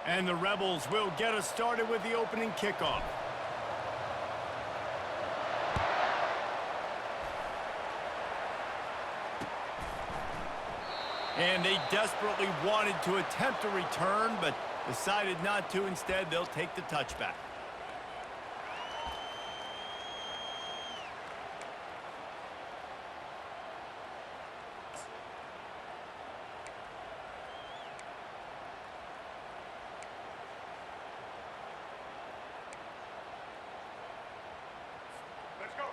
And the Rebels will get us started with the opening kickoff. And they desperately wanted to attempt a return, but decided not to. Instead, they'll take the touchback.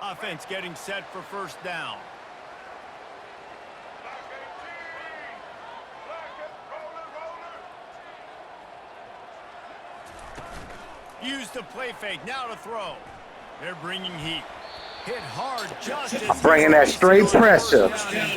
Offense getting set for first down. Use the play fake, now to throw. They're bringing heat. Hit hard just as bringing that straight pressure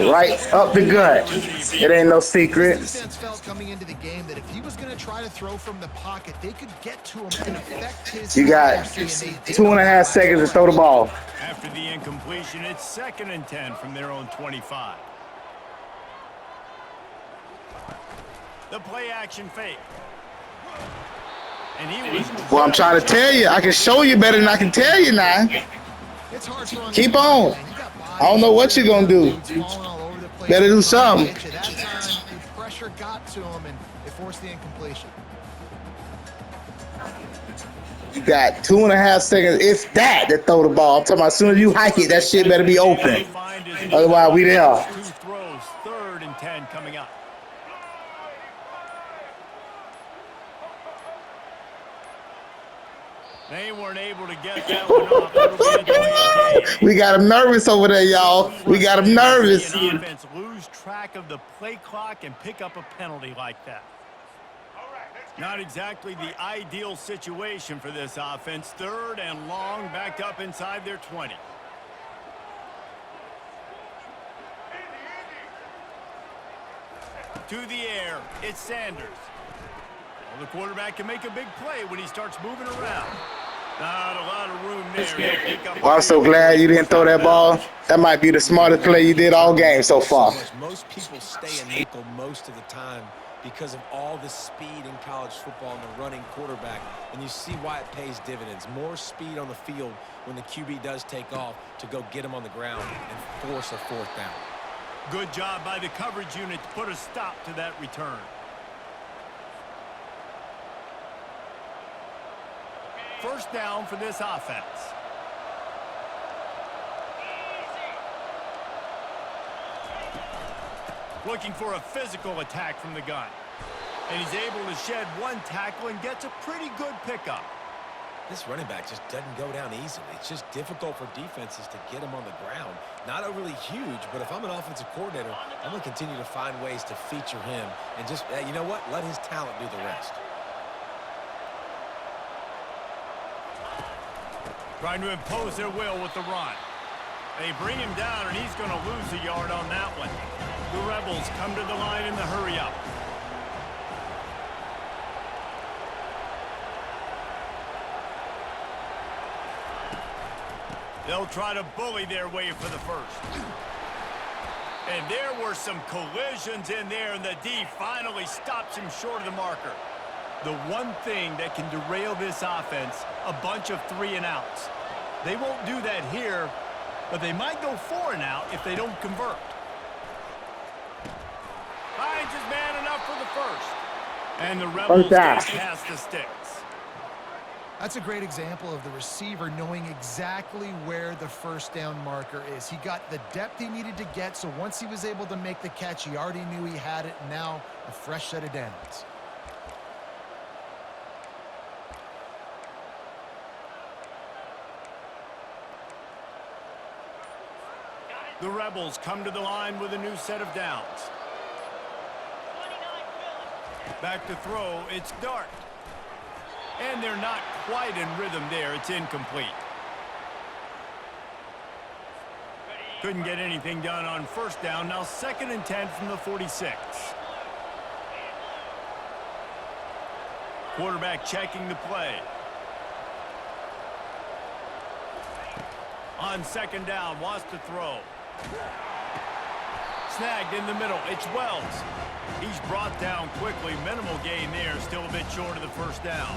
right up the gut. It ain't no secret. Defense felt coming into the game that if he was going to try to throw from the pocket, they could get to him and affect his. You got 2.5 seconds to throw the ball. After the incompletion, it's 2nd and 10 from their own 25. The play action fake. And he was. Well, I'm trying to tell you. I can show you better than I can tell you now. It's hard for Keep on. I don't know what you're going to do. Better do something. That time, the pressure got to him, and it forced the incompletion. You got 2.5 seconds. It's that throw the ball. I'm talking about as soon as you hike it, that shit better be open. Otherwise, we there. 2 throws, 3rd and 10 coming up. They weren't able to get that one off. We got him nervous over there, y'all. We got him nervous. The offense lose track of the play clock and pick up a penalty like that. Not exactly the ideal situation for this offense. 3rd and long, backed up inside their 20. To the air, it's Sanders. Well, the quarterback can make a big play when he starts moving around. Not a lot of room there. Well, I'm so glad you didn't throw that ball. That might be the smartest play you did all game so far. Most people stay in nickel most of the time because of all the speed in college football and the running quarterback. And you see why it pays dividends. More speed on the field when the QB does take off to go get him on the ground and force a 4th down. Good job by the coverage unit to put a stop to that return. First down for this offense. Looking for a physical attack from the gun. And he's able to shed 1 tackle and gets a pretty good pickup. This running back just doesn't go down easily. It's just difficult for defenses to get him on the ground. Not overly huge, but if I'm an offensive coordinator, I'm going to continue to find ways to feature him and just, you know what, let his talent do the rest. Trying to impose their will with the run. They bring him down, and he's going to lose a yard on that one. The Rebels come to the line in the hurry-up. They'll try to bully their way for the first. And there were some collisions in there, and the D finally stops him short of the marker. The one thing that can derail this offense, a bunch of 3-and-outs. They won't do that here, but they might go 4-and-out if they don't convert. Finds his man enough for the first. And the Rebels get past the sticks. That's a great example of the receiver knowing exactly where the first down marker is. He got the depth he needed to get, so once he was able to make the catch, he already knew he had it. Now, a fresh set of downs. The Rebels come to the line with a new set of downs. Back to throw, it's Dart. And they're not quite in rhythm there. It's incomplete. Couldn't get anything done on first down. Now 2nd and 10 from the 46. Quarterback checking the play. On 2nd down, wants to throw. Snagged in the middle. It's Wells. He's brought down quickly. Minimal gain there. Still a bit short of the first down.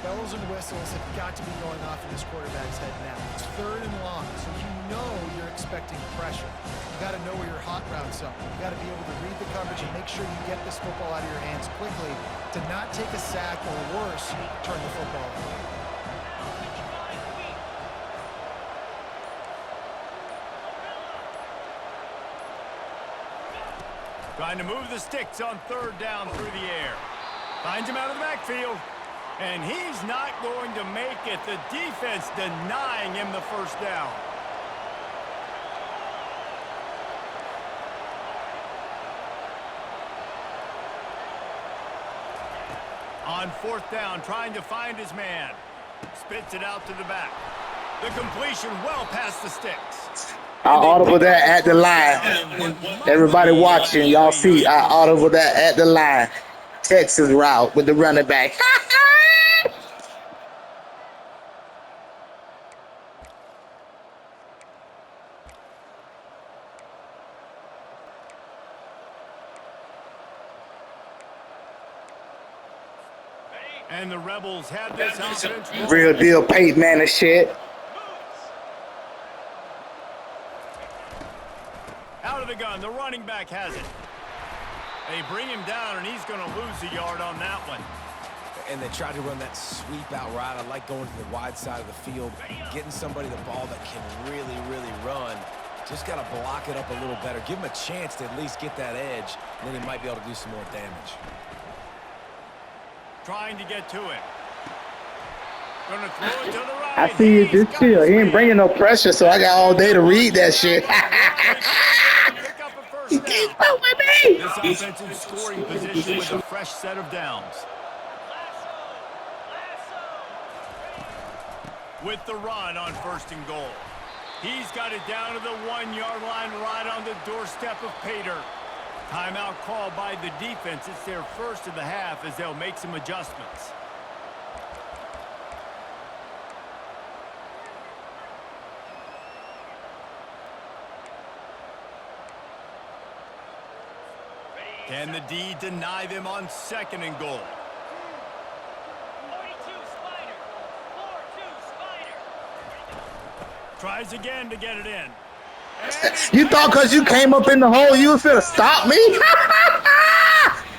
Bells and whistles have got to be going off in this quarterback's head now. It's 3rd and long, so you know you're expecting pressure. You got to know where your hot routes are. You got to be able to read the coverage and make sure you get this football out of your hands quickly to not take a sack or worse, turn the football over. Trying to move the sticks on 3rd down through the air. Finds him out of the backfield. And he's not going to make it. The defense denying him the first down. On 4th down, trying to find his man. Spits it out to the back. The completion well past the sticks. I audible that at the line. Everybody watching, y'all see I audible that at the line. Texas route with the running back. And the Rebels have this offense. Real deal Peyton Manning shit. Out of the gun, the running back has it. They bring him down, and he's going to lose a yard on that one. And they tried to run that sweep out route. I like going to the wide side of the field, getting somebody the ball that can really, really run. Just got to block it up a little better. Give him a chance to at least get that edge, and then he might be able to do some more damage. Trying to get to it. Gonna throw it to the right. I see you just chill. He ain't bringing no pressure, so I got all day to read that shit. You can't fuck with me. This offensive scoring position with a fresh set of downs. With the run on 1st and goal. He's got it down to the 1-yard line right on the doorstep of Pater. Timeout called by the defense. It's their first of the half as they'll make some adjustments. Can the D deny them on 2nd and goal? 42 Spider. 4-2 Spider. Tries again to get it in. You thought because you came up in the hole you was finna stop me?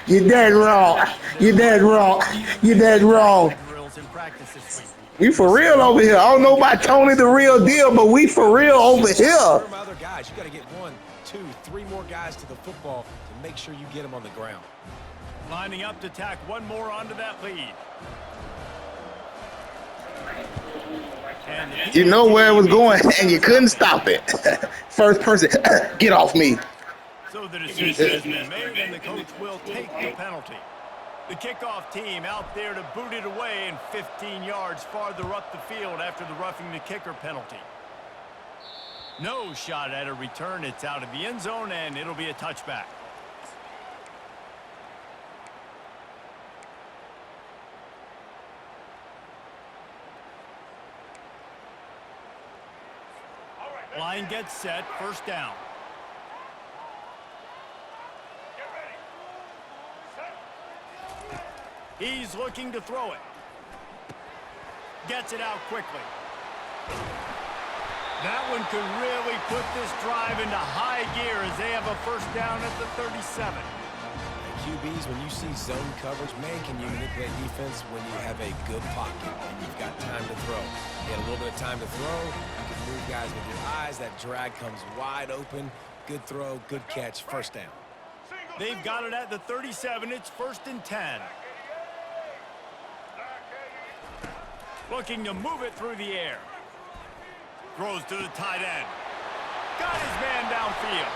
You're dead wrong. You're dead wrong. You're dead wrong. Drills in practice this week. We for real over here. I don't know about Tony the real deal, but we for real over here. From other guys, you got to get 1, 2, 3 more guys to the football to make sure you get them on the ground. Lining up to tack one more onto that lead. And You know where it was going, and you couldn't stop it. First person, get off me. so the decision has been made, and the coach will take the penalty. The kickoff team out there to boot it away and 15 yards farther up the field after the roughing the kicker penalty. No shot at a return. It's out of the end zone, and it'll be a touchback. Line gets set, 1st down. He's looking to throw it. Gets it out quickly. That one could really put this drive into high gear as they have a 1st down at the 37. QBs, when you see zone coverage, man, can you manipulate defense when you have a good pocket and you've got time to throw. You get a little bit of time to throw, you can move guys with your eyes, that drag comes wide open, good throw, good catch, 1st down. They've got it at the 37, it's 1st and 10. Looking to move it through the air. Throws to the tight end. Got his man downfield.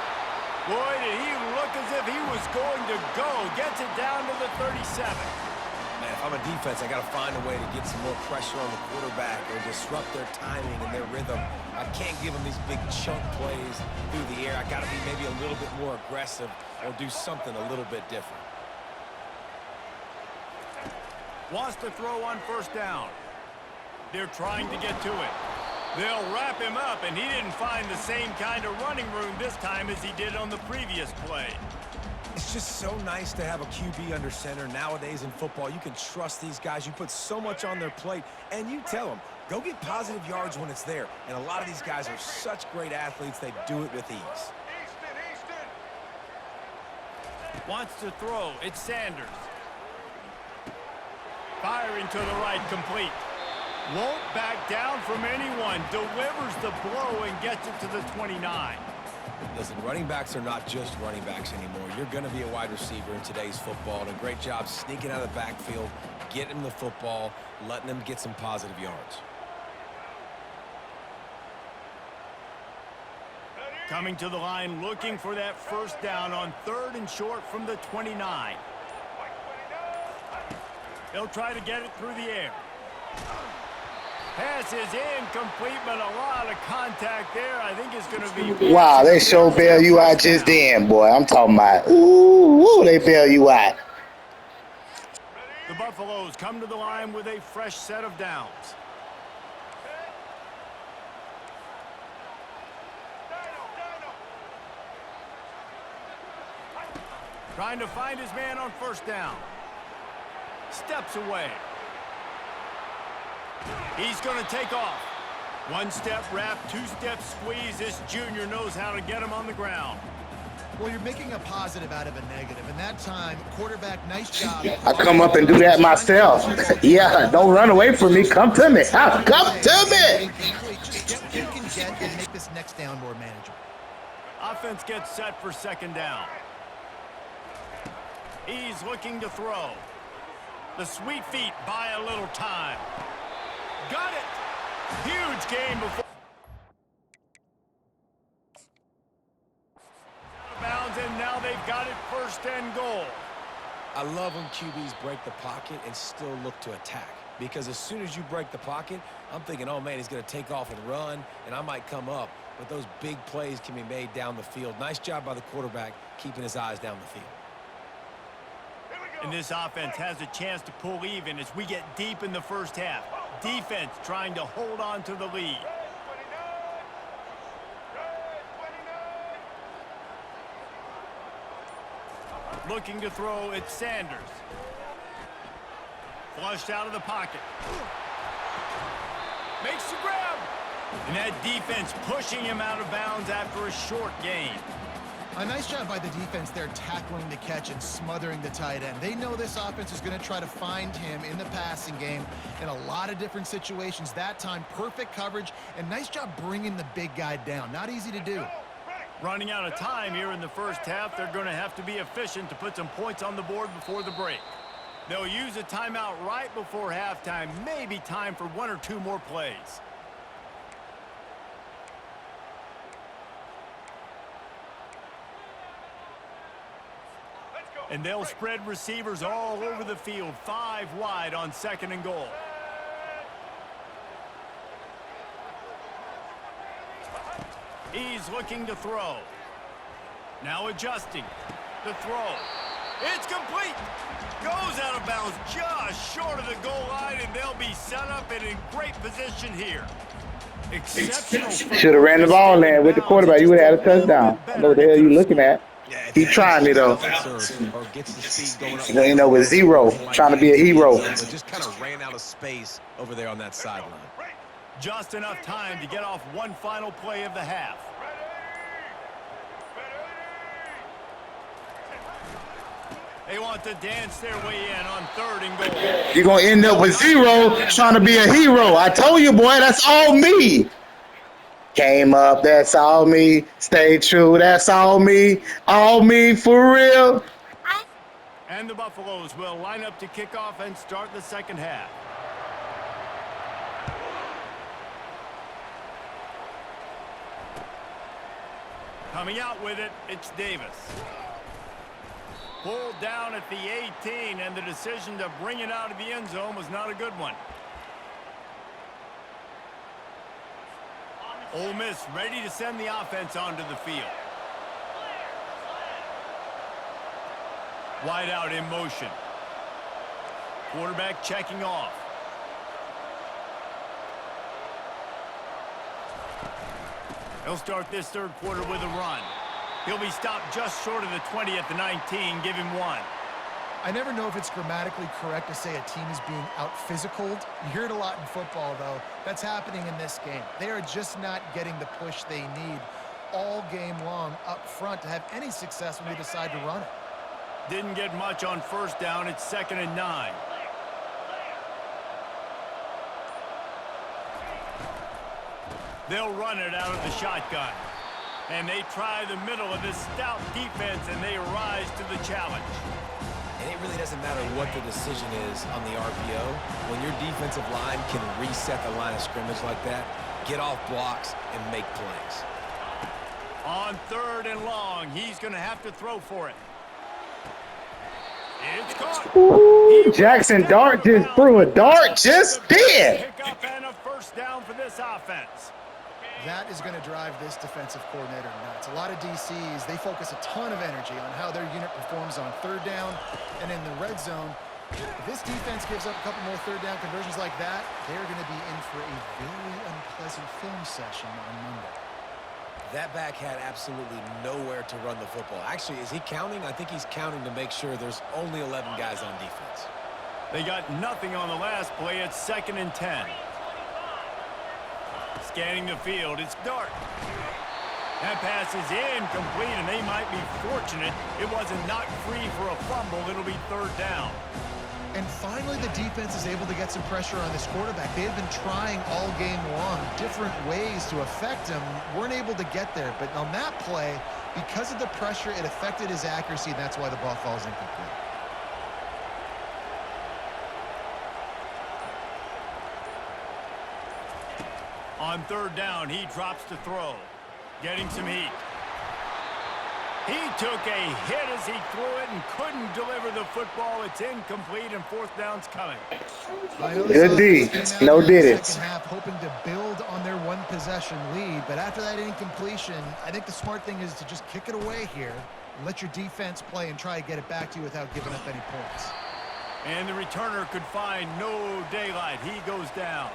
Boy, did he look as if he was going to go. Gets it down to the 37. Man, if I'm a defense, I got to find a way to get some more pressure on the quarterback or disrupt their timing and their rhythm. I can't give them these big chunk plays through the air. I got to be maybe a little bit more aggressive or do something a little bit different. Wants to throw on 1st down. They're trying to get to it. They'll wrap him up, and he didn't find the same kind of running room this time as he did on the previous play. It's just so nice to have a QB under center nowadays in football. You can trust these guys. You put so much on their plate, and you tell them, go get positive yards when it's there. And a lot of these guys are such great athletes, they do it with ease. Wants to throw. It's Sanders. Firing to the right, complete. Won't back down from anyone. Delivers the blow and gets it to the 29. Listen, running backs are not just running backs anymore. You're going to be a wide receiver in today's football. And a great job sneaking out of the backfield, getting them the football, letting them get some positive yards. Coming to the line, looking for that first down on 3rd and short from the 29. They'll try to get it through the air. Pass is incomplete, but a lot of contact there. I think it's going to be... Wow, they sure bail you out just then, boy. I'm talking about, ooh, they bail you out. The Buffaloes come to the line with a fresh set of downs. Trying to find his man on first down. Steps away. He's going to take off. 1-step wrap, 2-step squeeze. This junior knows how to get him on the ground. Well, you're making a positive out of a negative. And that time, quarterback, nice job. I come up and do that myself. Yeah, don't run away from me. Come to me. Come to me. Just get what you can get and make this next down more manageable. Offense gets set for second down. He's looking to throw. The sweet feet buy a little time. Got it. Huge game before. Out of bounds, and now they've got it 1st and goal. I love when QBs break the pocket and still look to attack. Because as soon as you break the pocket, I'm thinking, oh, man, he's going to take off and run, and I might come up. But those big plays can be made down the field. Nice job by the quarterback keeping his eyes down the field. And this offense has a chance to pull even as we get deep in the first half. Defense trying to hold on to the lead. Looking to throw, it's Sanders. Flushed out of the pocket. Makes the grab. And that defense pushing him out of bounds after a short gain. A nice job by the defense there tackling the catch and smothering the tight end. They know this offense is going to try to find him in the passing game in a lot of different situations. That time, perfect coverage, and nice job bringing the big guy down. Not easy to do. Running out of time here in the first half, they're going to have to be efficient to put some points on the board before the break. They'll use a timeout right before halftime, maybe time for 1 or 2 more plays. And they'll spread receivers all over the field, 5 wide on 2nd and goal. He's looking to throw. Now adjusting. The throw. It's complete. Goes out of bounds just short of the goal line, and they'll be set up and in great position here. Exceptional. Should have ran the ball there with the quarterback. You would have had a touchdown. I know what the hell you looking at. He trying me though. Or gets the speed going up. You know, with zero, trying to be a hero. Just kind of ran out of space over there on that sideline. Just enough time to get off one final play of the half. They want to dance their way in on 3rd and goal. You're going to end up with zero trying to be a hero. I told you, boy, that's all me. Came up, that's all me. Stay true, that's all me. All me for real. And the Buffaloes will line up to kick off and start the second half. Coming out with it, it's Davis. Pulled down at the 18, and the decision to bring it out of the end zone was not a good one. Ole Miss ready to send the offense onto the field. Wide out in motion. Quarterback checking off. He'll start this 3rd quarter with a run. He'll be stopped just short of the 20 at the 19. Give him 1. I never know if it's grammatically correct to say a team is being out-physicaled. You hear it a lot in football, though. That's happening in this game. They are just not getting the push they need all game long up front to have any success when they decide to run it. Didn't get much on first down. It's 2nd and 9. They'll run it out of the shotgun. And they try the middle of this stout defense, and they rise to the challenge. And it really doesn't matter what the decision is on the RPO. When your defensive line can reset the line of scrimmage like that, get off blocks and make plays. On 3rd and long, he's going to have to throw for it. It's caught. Ooh, Jackson Dart just threw a dart just then. Pick up and a first down for this offense. That is going to drive this defensive coordinator nuts. A lot of DCs, they focus a ton of energy on how their unit performs on 3rd down and in the red zone. If this defense gives up a couple more 3rd down conversions like that, they're going to be in for a very unpleasant film session on Monday. That back had absolutely nowhere to run the football. Actually, is he counting? I think he's counting to make sure there's only 11 guys on defense. They got nothing on the last play. It's 2nd and 10. Scanning the field, it's Dart. That pass is incomplete, and they might be fortunate it wasn't knocked free for a fumble. It'll be 3rd down. And finally, the defense is able to get some pressure on this quarterback. They had been trying all game long different ways to affect him. Weren't able to get there. But on that play, because of the pressure, it affected his accuracy, and that's why the ball falls incomplete. On 3rd down, he drops to throw. Getting some heat. He took a hit as he threw it and couldn't deliver the football. It's incomplete, and 4th down's coming. Good D. No did it. Second half, hoping to build on their one-possession lead, but after that incompletion, I think the smart thing is to just kick it away here and let your defense play and try to get it back to you without giving up any points. And the returner could find no daylight. He goes down.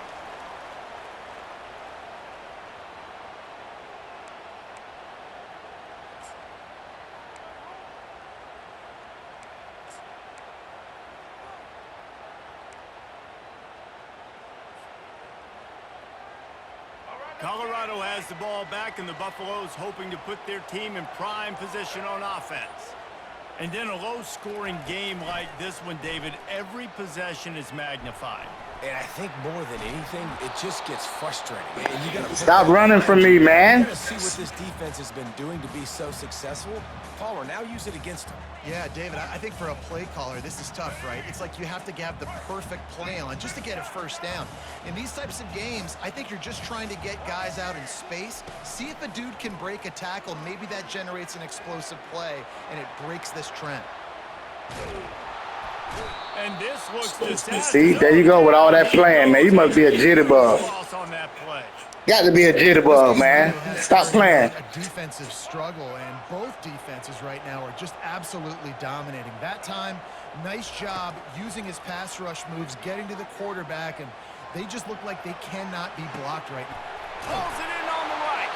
Colorado has the ball back, and the Buffaloes hoping to put their team in prime position on offense. And in a low-scoring game like this one, David, every possession is magnified. And I think more than anything, it just gets frustrating. And you gotta Stop running from me, man. You gotta see what this defense has been doing to be so successful. Caller, now use it against them. Yeah, David, I think for a play caller, this is tough, right? It's like you have to have the perfect play on just to get a first down. In these types of games, I think you're just trying to get guys out in space, see if a dude can break a tackle. Maybe that generates an explosive play, and it breaks this trend. And this looks disastrous. See, there you go with all that playing, man. You must be a jitterbug. Loss on that play. Got to be a jitterbug, man. Stop playing. A defensive struggle, and both defenses right now are just absolutely dominating. That time, nice job using his pass rush moves, getting to the quarterback, and they just look like they cannot be blocked right now. Pulls it in on the right.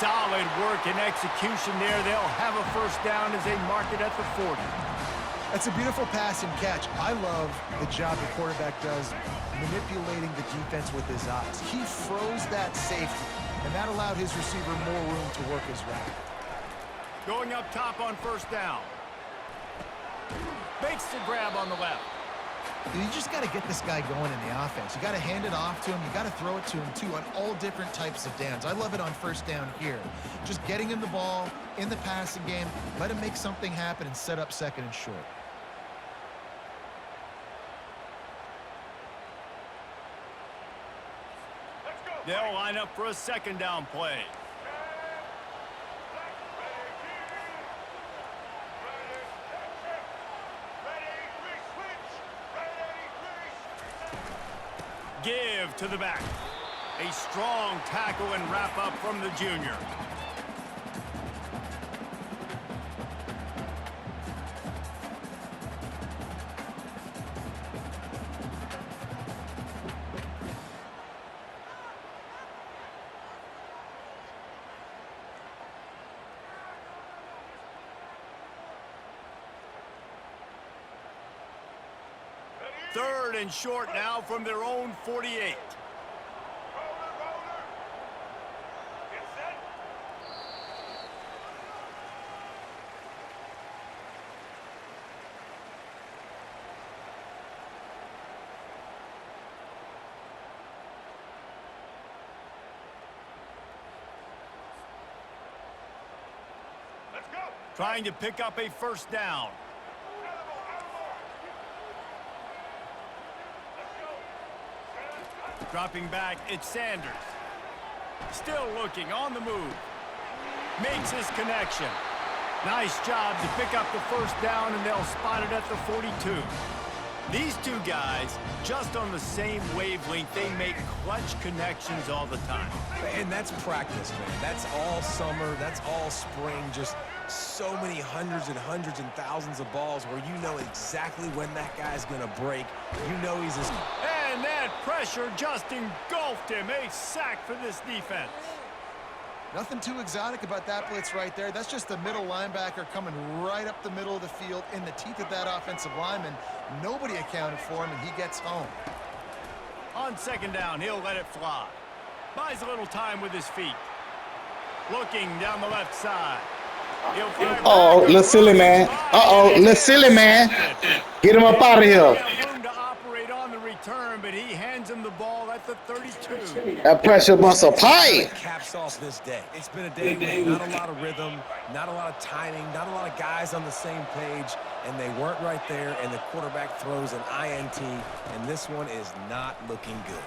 Solid work and execution there. They'll have a first down as they mark it at the 40. That's a beautiful pass and catch. I love the job the quarterback does manipulating the defense with his eyes. He froze that safety, and that allowed his receiver more room to work his route. Going up top on first down. Makes the grab on the left. You just got to get this guy going in the offense. You got to hand it off to him. You got to throw it to him, too, on all different types of downs. I love it on first down here. Just getting him the ball in the passing game, let him make something happen and set up 2nd and short. They'll line up for a 2nd down play. Give to the back. A strong tackle and wrap up from the junior. 3rd and short now from their own 48. Trying to pick up a 1st down. Dropping back, it's Sanders. Still looking, on the move. Makes his connection. Nice job to pick up the 1st down, and they'll spot it at the 42. These two guys, just on the same wavelength, they make clutch connections all the time. And that's practice, man. That's all summer. That's all spring. Just so many hundreds and thousands of balls where you know exactly when that guy's going to break. You know he's as... And that pressure just engulfed him. A sack for this defense. Nothing too exotic about that blitz right there. That's just the middle linebacker coming right up the middle of the field in the teeth of that offensive lineman. Nobody accounted for him, and he gets home. On 2nd down, he'll let it fly. Buys a little time with his feet. Looking down the left side. Uh-oh, little silly man. Uh-oh, little silly man. Get him up out of here. Room to operate on the return, but he hands him the ball at the 32. That pressure must have pipe. Caps off this day. It's been a day with not a lot of rhythm, not a lot of timing, not a lot of guys on the same page, and they weren't right there, and the quarterback throws an INT, and this one is not looking good.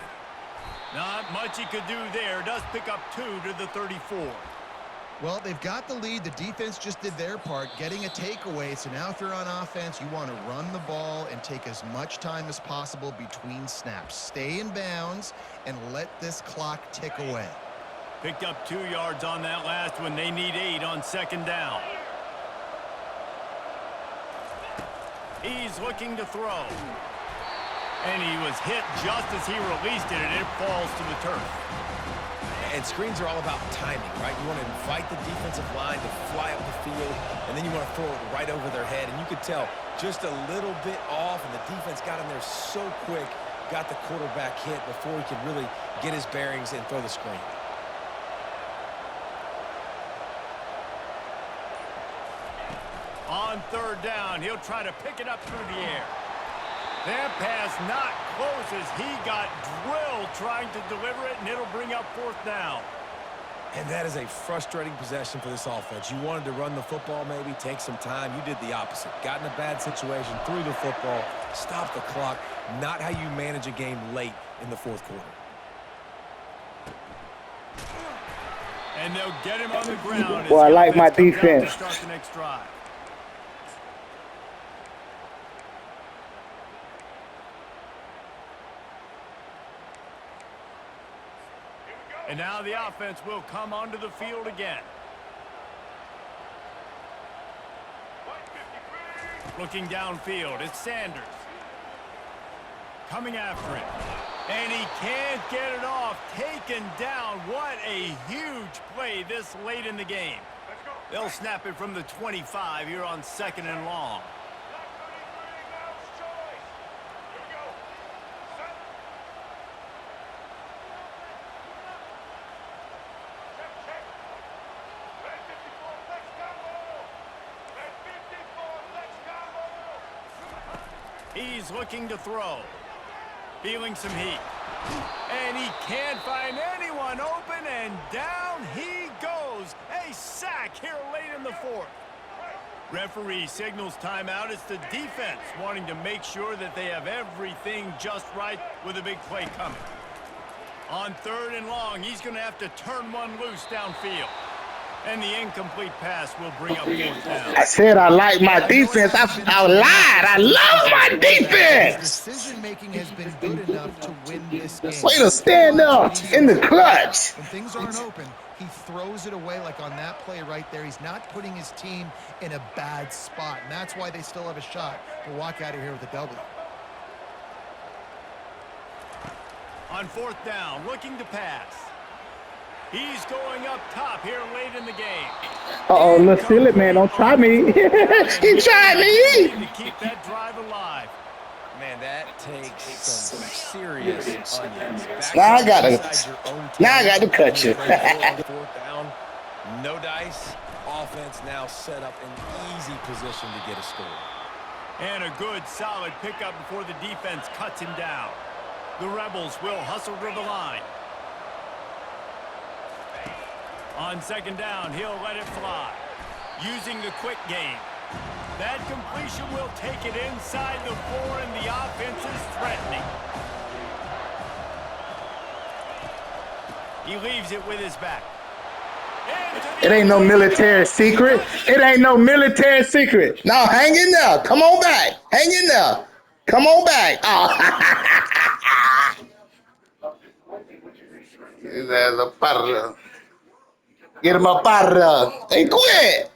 Not much he could do there. Does pick up 2 to the 34. Well, they've got the lead. The defense just did their part, getting a takeaway. So now if you're on offense, you want to run the ball and take as much time as possible between snaps. Stay in bounds and let this clock tick away. Picked up 2 yards on that last one. They need 8 on 2nd down. He's looking to throw. And he was hit just as he released it, and it falls to the turf. And screens are all about timing, right? You want to invite the defensive line to fly up the field, and then you want to throw it right over their head. And you could tell just a little bit off, and the defense got in there so quick, got the quarterback hit before he could really get his bearings and throw the screen. On 3rd down, he'll try to pick it up through the air. That pass not close as he got drilled trying to deliver it, and it'll bring up 4th down. And that is a frustrating possession for this offense. You wanted to run the football, maybe take some time. You did the opposite. Got in a bad situation, threw the football, stopped the clock. Not how you manage a game late in the 4th quarter. And they'll get him on the ground. Boy, I like my defense comes out defense. to start the next drive. And now the offense will come onto the field again. Looking downfield, it's Sanders. Coming after him. And he can't get it off. Taken down. What a huge play this late in the game. They'll snap it from the 25 here on 2nd and long. He's looking to throw. Feeling some heat. And he can't find anyone open, and down he goes. A sack here late in the 4th. Referee signals timeout. It's the defense wanting to make sure that they have everything just right with a big play coming. On 3rd and long, he's going to have to turn one loose downfield. And the incomplete pass will bring up 4th down. I said I like my defense. I lied. I love my defense. Decision-making has been good enough to win this game. Way to stand up in the clutch. When things aren't open, he throws it away like on that play right there. He's not putting his team in a bad spot, and that's why they still have a shot to walk out of here with a W. On 4th down, looking to pass. He's going up top here late in the game. Uh-oh, little silly man, don't try me. He tried me. To keep that drive alive. Man, that takes some serious onions. Back Now I to gotta- inside your own now I 10, gotta cut you. play forward on fourth down. No dice. Offense now set up an easy position to get a score. And a good, solid pickup before the defense cuts him down. The Rebels will hustle to the line. On second down, he'll let it fly. Using the quick game. That completion will take it inside the 4, and the offense is threatening. He leaves it with his back. It ain't no military secret. It ain't no military secret. No, hang in there. Come on back. Hang in there. Come on back. Oh. Get him a parra. Hey, quit.